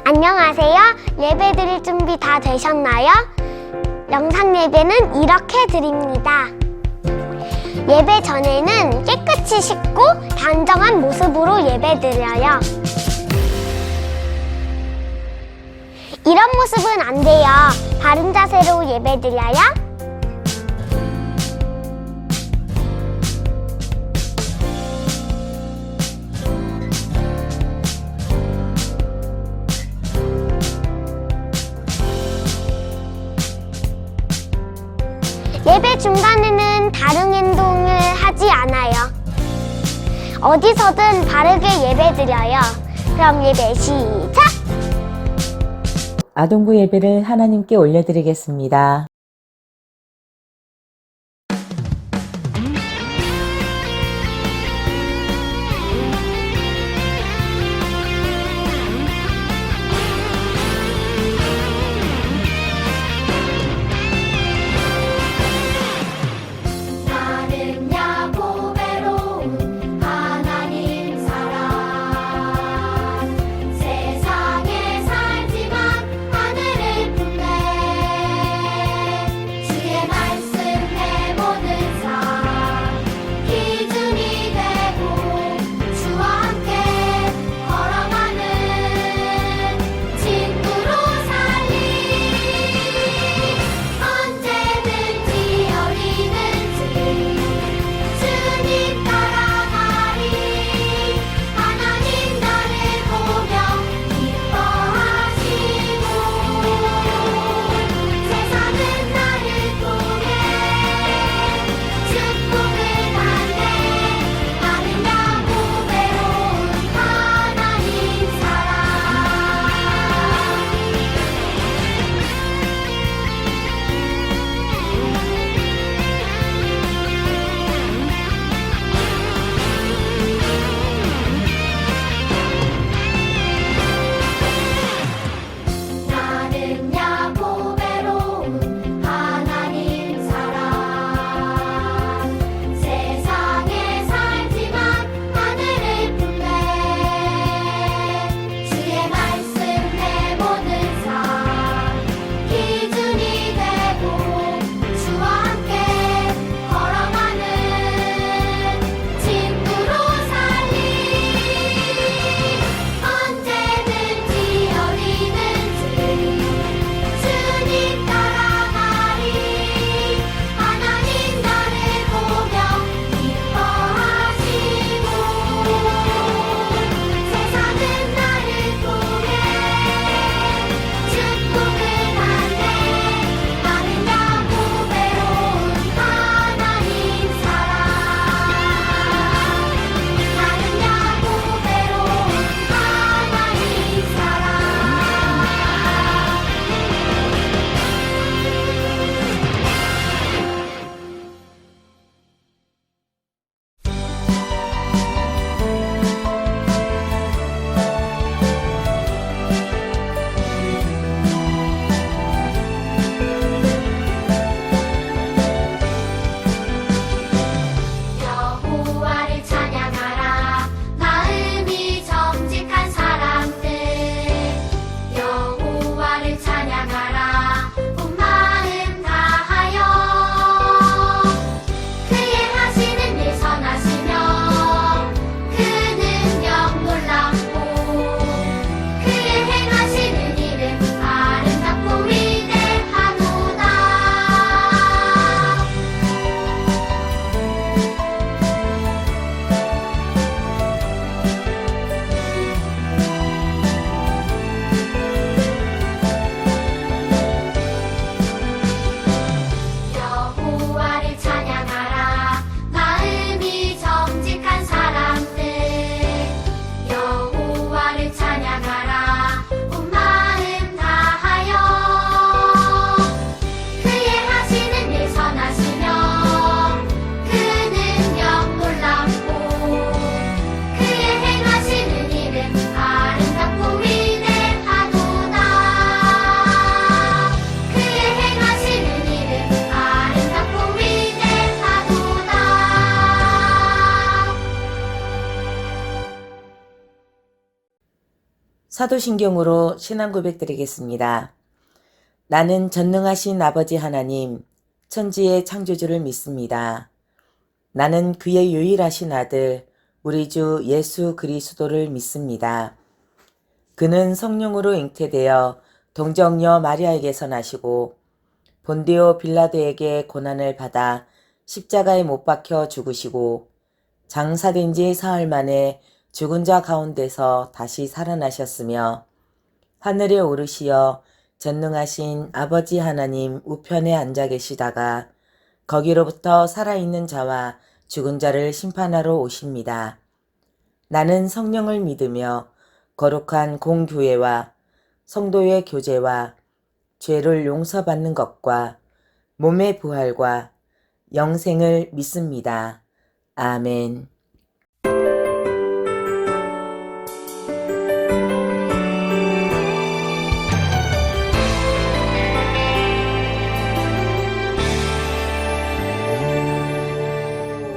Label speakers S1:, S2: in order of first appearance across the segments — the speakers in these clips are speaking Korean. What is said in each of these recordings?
S1: 안녕하세요. 예배 드릴 준비 다 되셨나요? 영상 예배는 이렇게 드립니다. 예배 전에는 깨끗이 씻고 단정한 모습으로 예배 드려요. 이런 모습은 안 돼요. 바른 자세로 예배 드려요. 예배 중간에는 다른 행동을 하지 않아요. 어디서든 바르게 예배 드려요. 그럼 예배 시작!
S2: 아동부 예배를 하나님께 올려드리겠습니다.
S3: 나는 야곱외로운 하나님 사람 세상에 살지만 하늘을 품네
S2: 사도신경으로 신앙 고백 드리겠습니다. 나는 전능하신 아버지 하나님, 천지의 창조주를 믿습니다. 나는 그의 유일하신 아들, 우리 주 예수 그리스도를 믿습니다. 그는 성령으로 잉태되어 동정녀 마리아에게서 나시고 본디오 빌라도에게 고난을 받아 십자가에 못 박혀 죽으시고 장사된 지 사흘 만에 죽은 자 가운데서 다시 살아나셨으며 하늘에 오르시어 전능하신 아버지 하나님 우편에 앉아 계시다가 거기로부터 살아있는 자와 죽은 자를 심판하러 오십니다. 나는 성령을 믿으며 거룩한 공교회와 성도의 교제와 죄를 용서받는 것과 몸의 부활과 영생을 믿습니다. 아멘.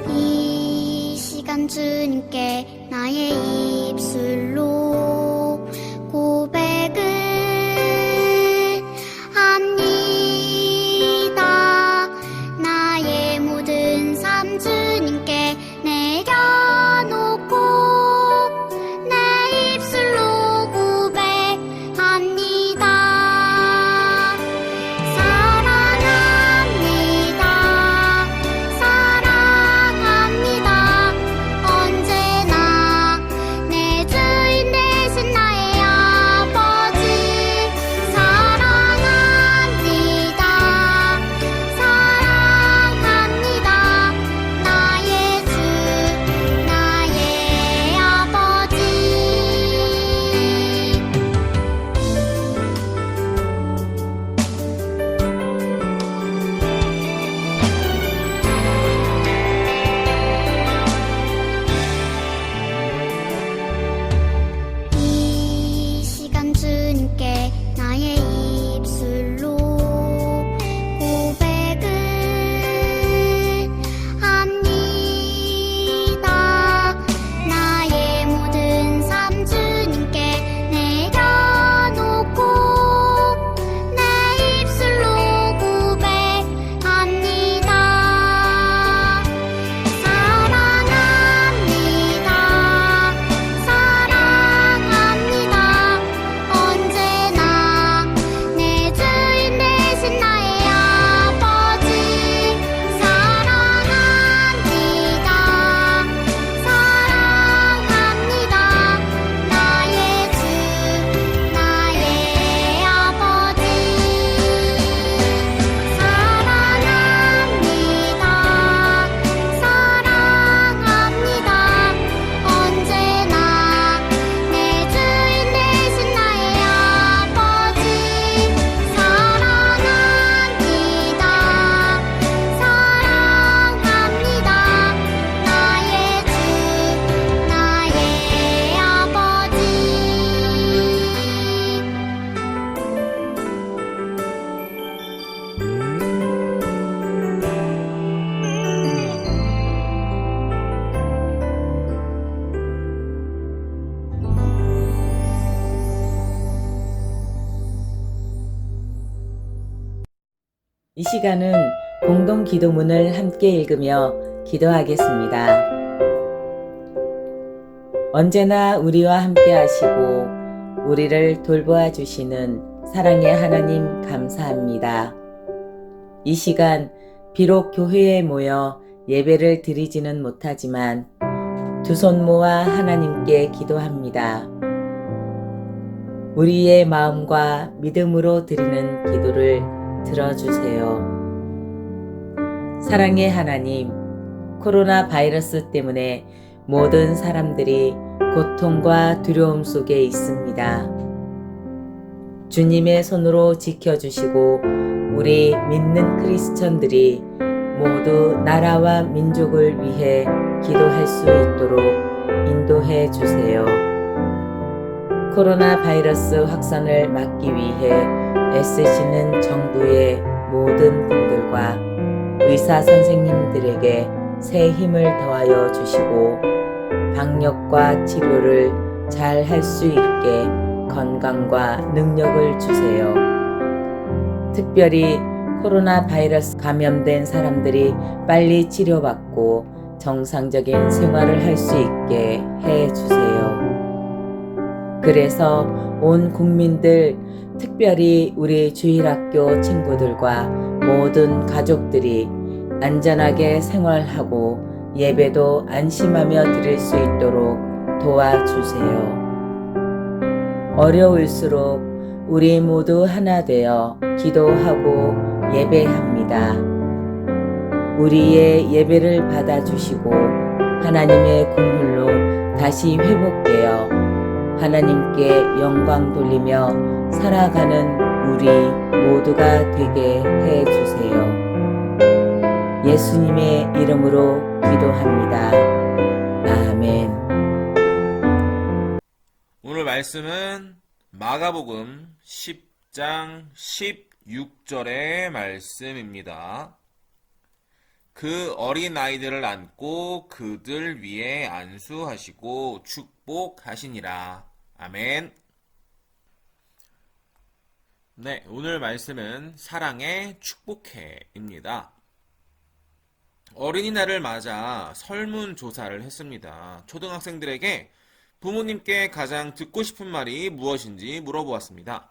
S1: 이 시간 주님께 나의 입술로 고백을 합니다. 나의 모든 삶 주님께 내려놓고 내 입술로 고백합니다. 사랑합니다. 사랑합니다. 언제나 내 주인 되신 나의 아버지. 사랑합니다. 사랑합니다. 나의 주, 나의 아버지. 이 시간 주님께 나의 입술로 고백을 합니다. 나의 모든 삶 주님께 내려놓고 내 입술로 고백합니다. 사랑합니다. 사랑합니다. 언제나 내 주인 되신 나의 아버지. 사랑합니다. 사랑합니다. 나의 주, 나의 아버지. 사랑합니다. 사랑합니다. 언제나 내 주인 되신 나의 아버지. 사랑합니다. 사랑합니다. 나의 주, 나의 아버지.
S2: 이 시간은 공동 기도문을 함께 읽으며 기도하겠습니다. 언제나 우리와 함께 하시고 우리를 돌보아 주시는 사랑의 하나님 감사합니다. 이 시간 비록 교회에 모여 예배를 드리지는 못하지만 두 손 모아 하나님께 기도합니다. 우리의 마음과 믿음으로 드리는 기도를 들어주세요. 사랑의 하나님, 코로나 바이러스 때문에 모든 사람들이 고통과 두려움 속에 있습니다. 주님의 손으로 지켜주시고 우리 믿는 크리스천들이 모두 나라와 민족을 위해 기도할 수 있도록 인도해 주세요. 코로나 바이러스 확산을 막기 위해 애쓰시는 정부의 모든 분들과 의사 선생님들에게 새 힘을 더하여 주시고 방역과 치료를 잘 할 수 있게 건강과 능력을 주세요. 특별히 코로나 바이러스 감염된 사람들이 빨리 치료받고 정상적인 생활을 할 수 있게 해 주세요. 그래서 온 국민들, 특별히 우리 주일학교 친구들과 모든 가족들이 안전하게 생활하고 예배도 안심하며 드릴 수 있도록 도와주세요. 어려울수록 우리 모두 하나 되어 기도하고 예배합니다. 우리의 예배를 받아주시고 하나님의 긍휼로 다시 회복되어 하나님께 영광 돌리며 살아가는 우리 모두가 되게 해 주세요. 예수님의 이름으로 기도합니다. 아멘.
S4: 오늘 말씀은 마가복음 10장 16절의 말씀입니다. 그 어린 아이들을 안고 그들 위에 안수하시고 축복하시니라. 아멘. 네, 오늘 말씀은 사랑의 축복해입니다. 어린이날을 맞아 설문조사를 했습니다. 초등학생들에게 부모님께 가장 듣고 싶은 말이 무엇인지 물어보았습니다.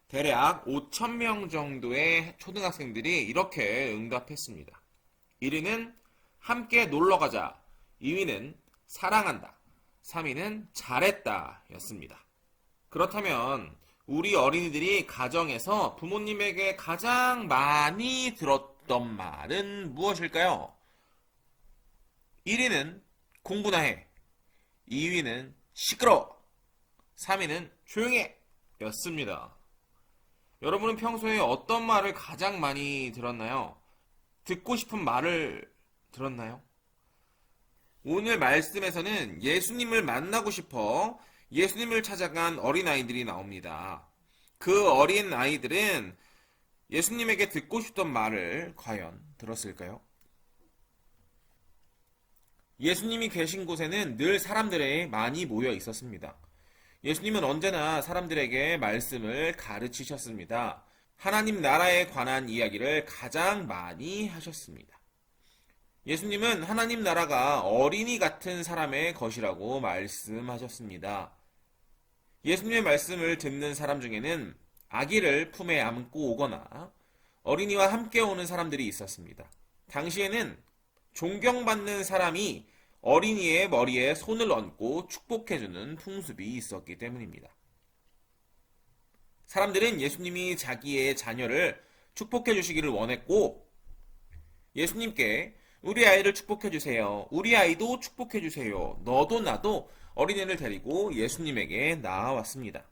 S4: 대략 5,000명 정도의 초등학생들이 이렇게 응답했습니다. 1위는 함께 놀러가자, 2위는 사랑한다, 3위는 잘했다 였습니다. 그렇다면 우리 어린이들이 가정에서 부모님에게 가장 많이 들었던 말은 무엇일까요? 1위는 공부나 해, 2위는 시끄러워, 3위는 조용해 였습니다. 여러분은 평소에 어떤 말을 가장 많이 들었나요? 듣고 싶은 말을 들었나요? 오늘 말씀에서는 예수님을 만나고 싶어 예수님을 찾아간 어린아이들이 나옵니다. 그 어린아이들은 예수님에게 듣고 싶던 말을 과연 들었을까요? 예수님이 계신 곳에는 늘 사람들이 많이 모여 있었습니다. 예수님은 언제나 사람들에게 말씀을 가르치셨습니다. 하나님 나라에 관한 이야기를 가장 많이 하셨습니다. 예수님은 하나님 나라가 어린이 같은 사람의 것이라고 말씀하셨습니다. 예수님의 말씀을 듣는 사람 중에는 아기를 품에 안고 오거나 어린이와 함께 오는 사람들이 있었습니다. 당시에는 존경받는 사람이 어린이의 머리에 손을 얹고 축복해주는 풍습이 있었기 때문입니다. 사람들은 예수님이 자기의 자녀를 축복해주시기를 원했고 예수님께 우리 아이를 축복해주세요. 우리 아이도 축복해주세요. 너도 나도 어린이를 데리고 예수님에게 나아왔습니다.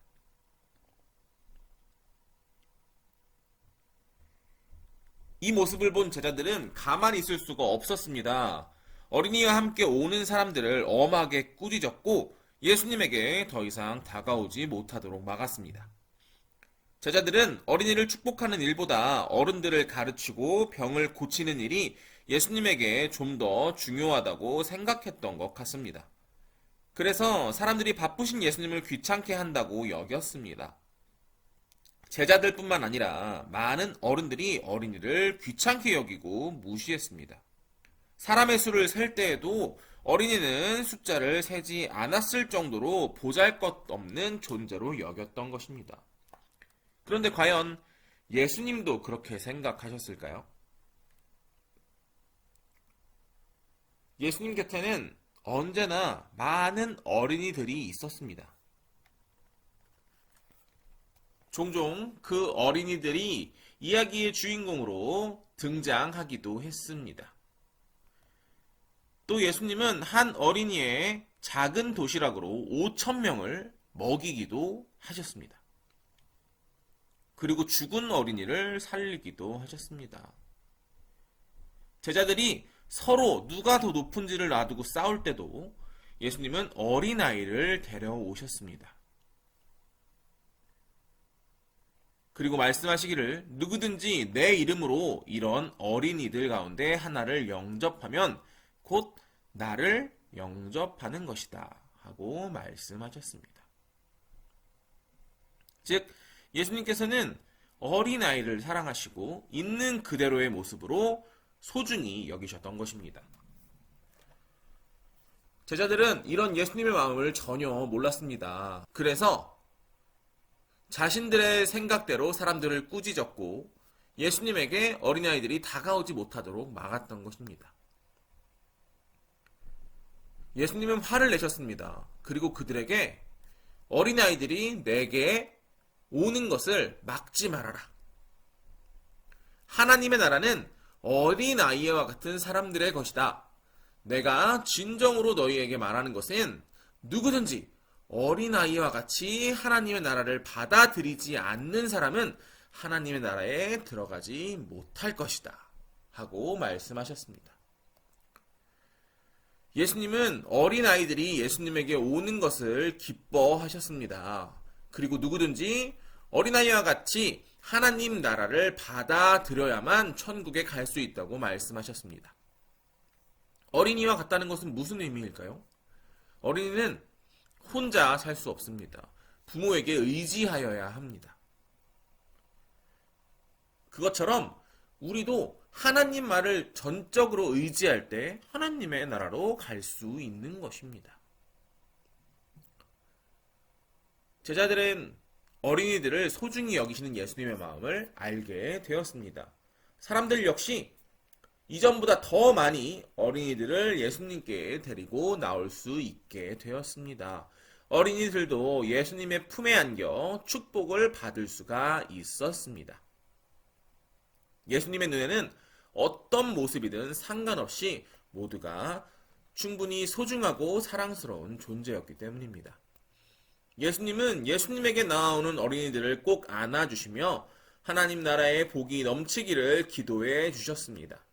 S4: 이 모습을 본 제자들은 가만히 있을 수가 없었습니다. 어린이와 함께 오는 사람들을 엄하게 꾸짖었고 예수님에게 더 이상 다가오지 못하도록 막았습니다. 제자들은 어린이를 축복하는 일보다 어른들을 가르치고 병을 고치는 일이 예수님에게 좀 더 중요하다고 생각했던 것 같습니다. 그래서 사람들이 바쁘신 예수님을 귀찮게 한다고 여겼습니다. 제자들뿐만 아니라 많은 어른들이 어린이를 귀찮게 여기고 무시했습니다. 사람의 수를 셀 때에도 어린이는 숫자를 세지 않았을 정도로 보잘것없는 존재로 여겼던 것입니다. 그런데 과연 예수님도 그렇게 생각하셨을까요? 예수님 곁에는 언제나 많은 어린이들이 있었습니다. 종종 그 어린이들이 이야기의 주인공으로 등장하기도 했습니다. 또 예수님은 한 어린이의 작은 도시락으로 5,000명을 먹이기도 하셨습니다. 그리고 죽은 어린이를 살리기도 하셨습니다. 제자들이 서로 누가 더 높은지를 놔두고 싸울 때도 예수님은 어린아이를 데려오셨습니다. 그리고 말씀하시기를 누구든지 내 이름으로 이런 어린이들 가운데 하나를 영접하면 곧 나를 영접하는 것이다 하고 말씀하셨습니다. 즉, 예수님께서는 어린아이를 사랑하시고 있는 그대로의 모습으로 소중히 여기셨던 것입니다. 제자들은 이런 예수님의 마음을 전혀 몰랐습니다. 그래서 자신들의 생각대로 사람들을 꾸짖었고 예수님에게 어린아이들이 다가오지 못하도록 막았던 것입니다. 예수님은 화를 내셨습니다. 그리고 그들에게 어린아이들이 내게 오는 것을 막지 말아라. 하나님의 나라는 어린아이와 같은 사람들의 것이다. 내가 진정으로 너희에게 말하는 것은 누구든지 어린아이와 같이 하나님의 나라를 받아들이지 않는 사람은 하나님의 나라에 들어가지 못할 것이다. 하고 말씀하셨습니다. 예수님은 어린아이들이 예수님에게 오는 것을 기뻐하셨습니다. 그리고 누구든지 어린아이와 같이 하나님 나라를 받아들여야만 천국에 갈 수 있다고 말씀하셨습니다. 어린이와 같다는 것은 무슨 의미일까요? 어린이는 혼자 살 수 없습니다. 부모에게 의지하여야 합니다. 그것처럼 우리도 하나님 말을 전적으로 의지할 때 하나님의 나라로 갈 수 있는 것입니다. 제자들은 어린이들을 소중히 여기시는 예수님의 마음을 알게 되었습니다. 사람들 역시 이전보다 더 많이 어린이들을 예수님께 데리고 나올 수 있게 되었습니다. 어린이들도 예수님의 품에 안겨 축복을 받을 수가 있었습니다. 예수님의 눈에는 어떤 모습이든 상관없이 모두가 충분히 소중하고 사랑스러운 존재였기 때문입니다. 예수님은 예수님에게 나아오는 어린이들을 꼭 안아주시며 하나님 나라의 복이 넘치기를 기도해 주셨습니다.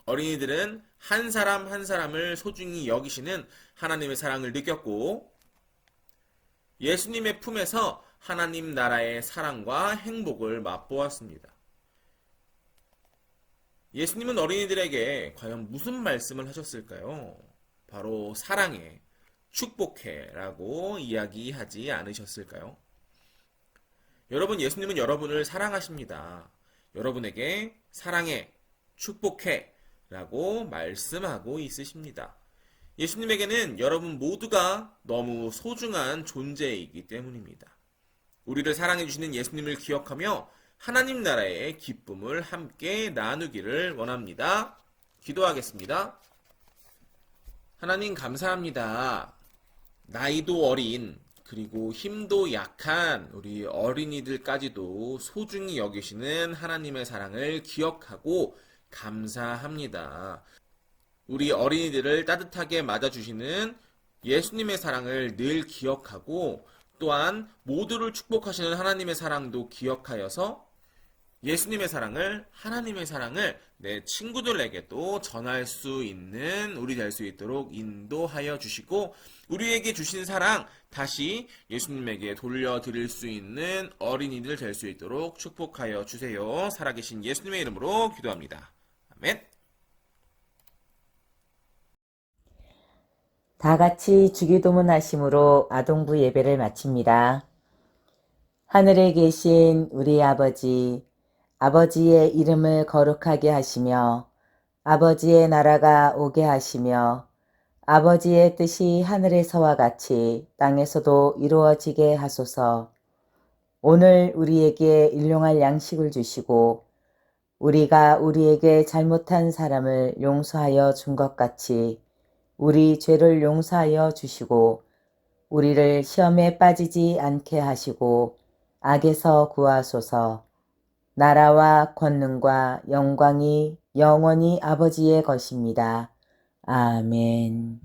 S4: 어린이들은 한 사람 한 사람을 소중히 여기시는 하나님의 사랑을 느꼈고 예수님의 품에서 하나님 나라의 사랑과 행복을 맛보았습니다. 예수님은 어린이들에게 과연 무슨 말씀을 하셨을까요? 바로 사랑해, 축복해 라고 이야기하지 않으셨을까요? 여러분, 예수님은 여러분을 사랑하십니다. 여러분에게 사랑해, 축복해 라고 말씀하고 있으십니다. 예수님에게는 여러분 모두가 너무 소중한 존재이기 때문입니다. 우리를 사랑해주시는 예수님을 기억하며 하나님 나라의 기쁨을 함께 나누기를 원합니다. 기도하겠습니다. 하나님 감사합니다. 나이도 어린 그리고 힘도 약한 우리 어린이들까지도 소중히 여기시는 하나님의 사랑을 기억하고 감사합니다. 우리 어린이들을 따뜻하게 맞아주시는 예수님의 사랑을 늘 기억하고 또한 모두를 축복하시는 하나님의 사랑도 기억하여서 예수님의 사랑을, 하나님의 사랑을 내 친구들에게도 전할 수 있는 우리 될 수 있도록 인도하여 주시고 우리에게 주신 사랑 다시 예수님에게 돌려드릴 수 있는 어린이들 될 수 있도록 축복하여 주세요. 살아계신 예수님의 이름으로 기도합니다. 아멘.
S2: 다 같이 주기도문 하심으로 아동부 예배를 마칩니다. 하늘에 계신 우리 아버지, 아버지의 이름을 거룩하게 하시며 아버지의 나라가 오게 하시며 아버지의 뜻이 하늘에서와 같이 땅에서도 이루어지게 하소서. 오늘 우리에게 일용할 양식을 주시고 우리가 우리에게 잘못한 사람을 용서하여 준 것 같이 우리 죄를 용서하여 주시고 우리를 시험에 빠지지 않게 하시고 악에서 구하소서. 나라와 권능과 영광이 영원히 아버지의 것입니다. 아멘.